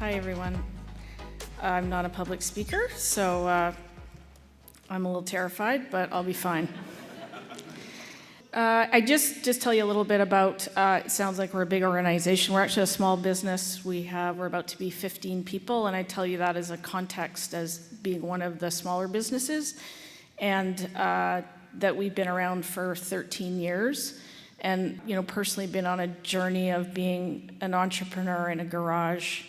Hi, everyone. I'm not a public speaker, so I'm a little terrified, but I'll be fine. I just tell you a little bit about, it sounds like we're a big organization. We're actually a small business. We're about to be 15 people, and I tell you that as a context as being one of the smaller businesses, and that we've been around for 13 years. And, personally been on a journey of being an entrepreneur in a garage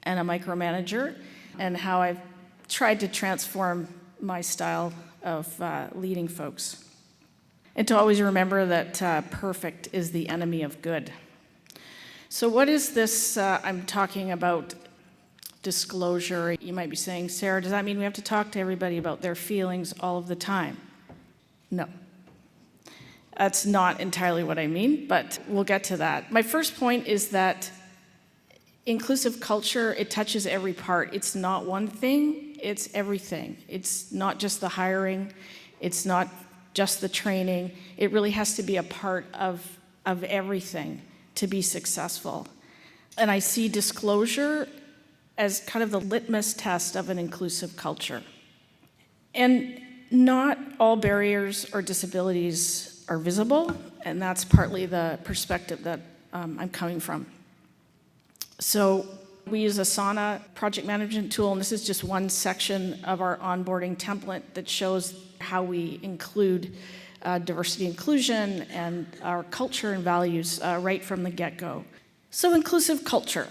and a micromanager, and how I've tried to transform my style of leading folks. And to always remember that perfect is the enemy of good. So what is this I'm talking about disclosure? You might be saying, Sarah, does that mean we have to talk to everybody about their feelings all of the time? No. That's not entirely what I mean, but we'll get to that. My first point is that inclusive culture, it touches every part. It's not one thing, it's everything. It's not just the hiring, it's not just the training. It really has to be a part of everything to be successful. And I see disclosure as kind of the litmus test of an inclusive culture. And not all barriers or disabilities are visible, and that's partly the perspective that I'm coming from. So we use a Asana project management tool, and this is just one section of our onboarding template that shows how we include diversity inclusion and our culture and values right from the get-go. So inclusive culture,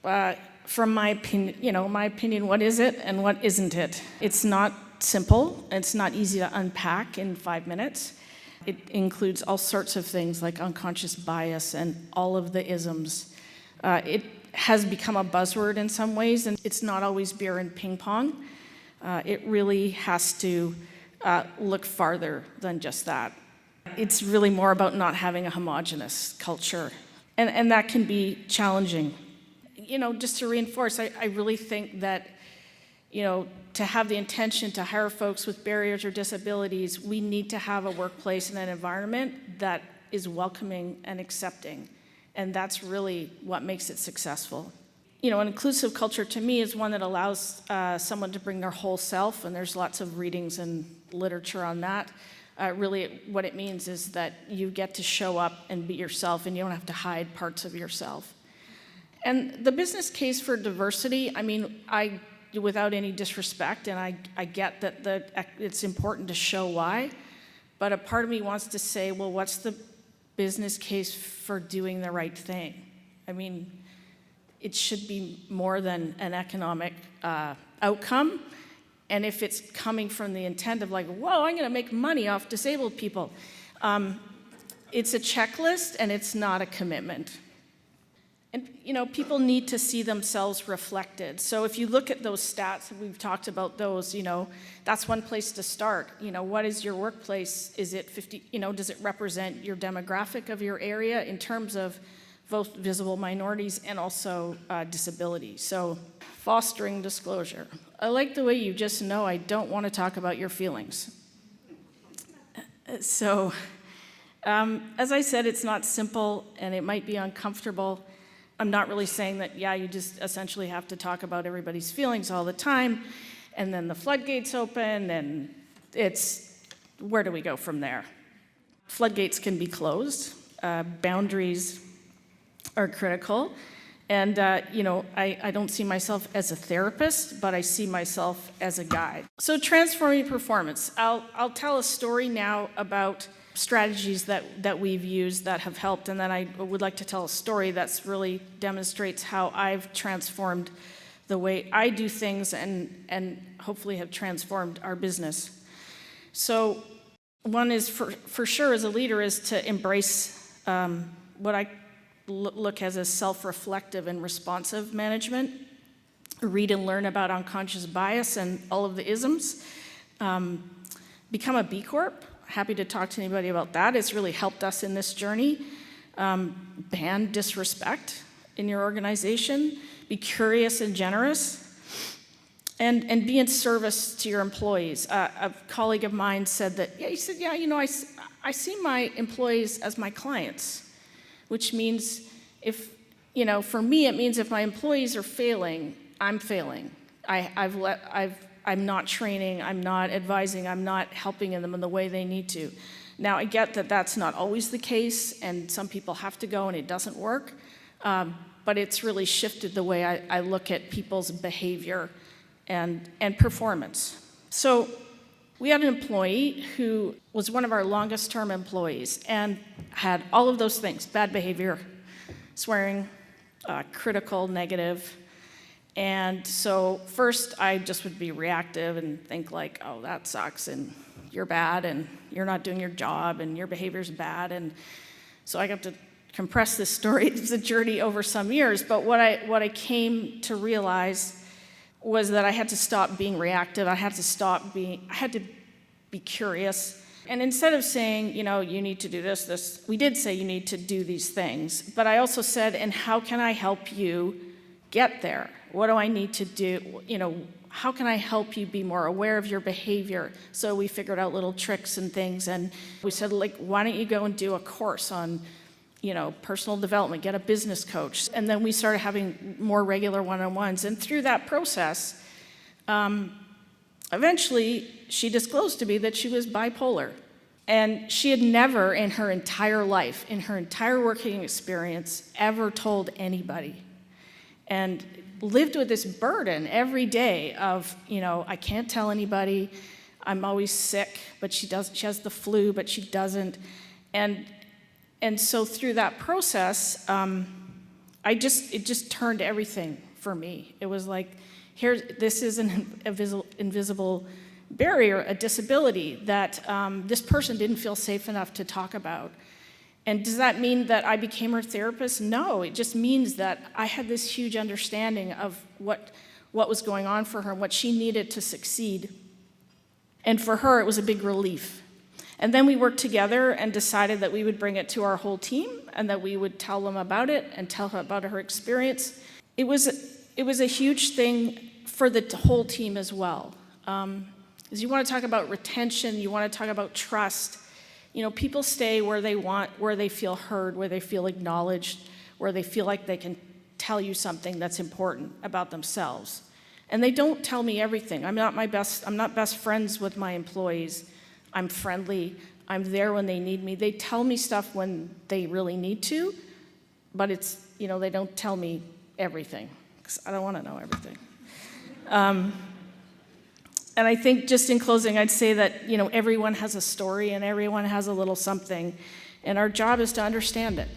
from my opinion, what is it and what isn't it? It's not simple, it's not easy to unpack in 5 minutes. It includes all sorts of things like unconscious bias and all of the isms. It has become a buzzword in some ways, and it's not always beer and ping pong. It really has to look farther than just that. It's really more about not having a homogenous culture, and that can be challenging. Just to reinforce, I really think that to have the intention to hire folks with barriers or disabilities, we need to have a workplace and an environment that is welcoming and accepting. And that's really what makes it successful. An inclusive culture to me is one that allows someone to bring their whole self, and there's lots of readings and literature on that. Really, what it means is that you get to show up and be yourself, and you don't have to hide parts of yourself. And the business case for diversity, without any disrespect, and I get that it's important to show why, but a part of me wants to say, well, what's the business case for doing the right thing? It should be more than an economic outcome, and if it's coming from the intent of whoa, I'm gonna make money off disabled people, it's a checklist and it's not a commitment. And people need to see themselves reflected. So if you look at those stats, we've talked about those, that's one place to start. What is your workplace? Is it 50, does it represent your demographic of your area in terms of both visible minorities and also disability? So fostering disclosure. I like the way you just know I don't want to talk about your feelings. So as I said, it's not simple and it might be uncomfortable. I'm not really saying that, you just essentially have to talk about everybody's feelings all the time, and then the floodgates open, and where do we go from there? Floodgates can be closed. Boundaries are critical. And, I don't see myself as a therapist, but I see myself as a guide. So transforming performance. I'll tell a story now about strategies that we've used that have helped, and then I would like to tell a story that really demonstrates how I've transformed the way I do things and hopefully have transformed our business. So one is for sure as a leader is to embrace what I look as self-reflective and responsive management, read and learn about unconscious bias and all of the isms, become a B Corp. Happy to talk to anybody about that. It's really helped us in this journey. Ban disrespect in your organization. Be curious and generous. And be in service to your employees. A colleague of mine said that, I see my employees as my clients, which means if for me, it means if my employees are failing, I'm failing. I'm not training, I'm not advising, I'm not helping them in the way they need to. Now, I get that that's not always the case, and some people have to go and it doesn't work, but it's really shifted the way I look at people's behavior and performance. So we had an employee who was one of our longest term employees and had all of those things: bad behavior, swearing, critical, negative. And so first I just would be reactive and think like, oh, that sucks, and you're bad, and you're not doing your job, and your behavior's bad. And so I got to compress this story. It's a journey over some years, but what I came to realize was that I had to stop being reactive. I had to be curious. And instead of saying, you need to do this, we did say you need to do these things, but I also said, and how can I help you get there? What do I need to do? How can I help you be more aware of your behavior? So we figured out little tricks and things, and we said, why don't you go and do a course on, personal development, get a business coach. And then we started having more regular one-on-ones. And through that process, eventually she disclosed to me that she was bipolar. And she had never in her entire life, in her entire working experience, ever told anybody. And lived with this burden every day of, I can't tell anybody, I'm always sick, but she has the flu, but she doesn't. And so through that process, it just turned everything for me. It was like, this is an invisible barrier, a disability that this person didn't feel safe enough to talk about. And does that mean that I became her therapist? No, it just means that I had this huge understanding of what was going on for her and what she needed to succeed. And for her, it was a big relief. And then we worked together and decided that we would bring it to our whole team and that we would tell them about it and tell her about her experience. It was a huge thing for the whole team as well. As you want to talk about retention, you want to talk about trust. People stay where they want, where they feel heard, where they feel acknowledged, where they feel like they can tell you something that's important about themselves. And they don't tell me everything. I'm not best friends with my employees. I'm friendly. I'm there when they need me. They tell me stuff when they really need to, but they don't tell me everything, because I don't want to know everything. And I think just in closing, I'd say that, everyone has a story and everyone has a little something, and our job is to understand it.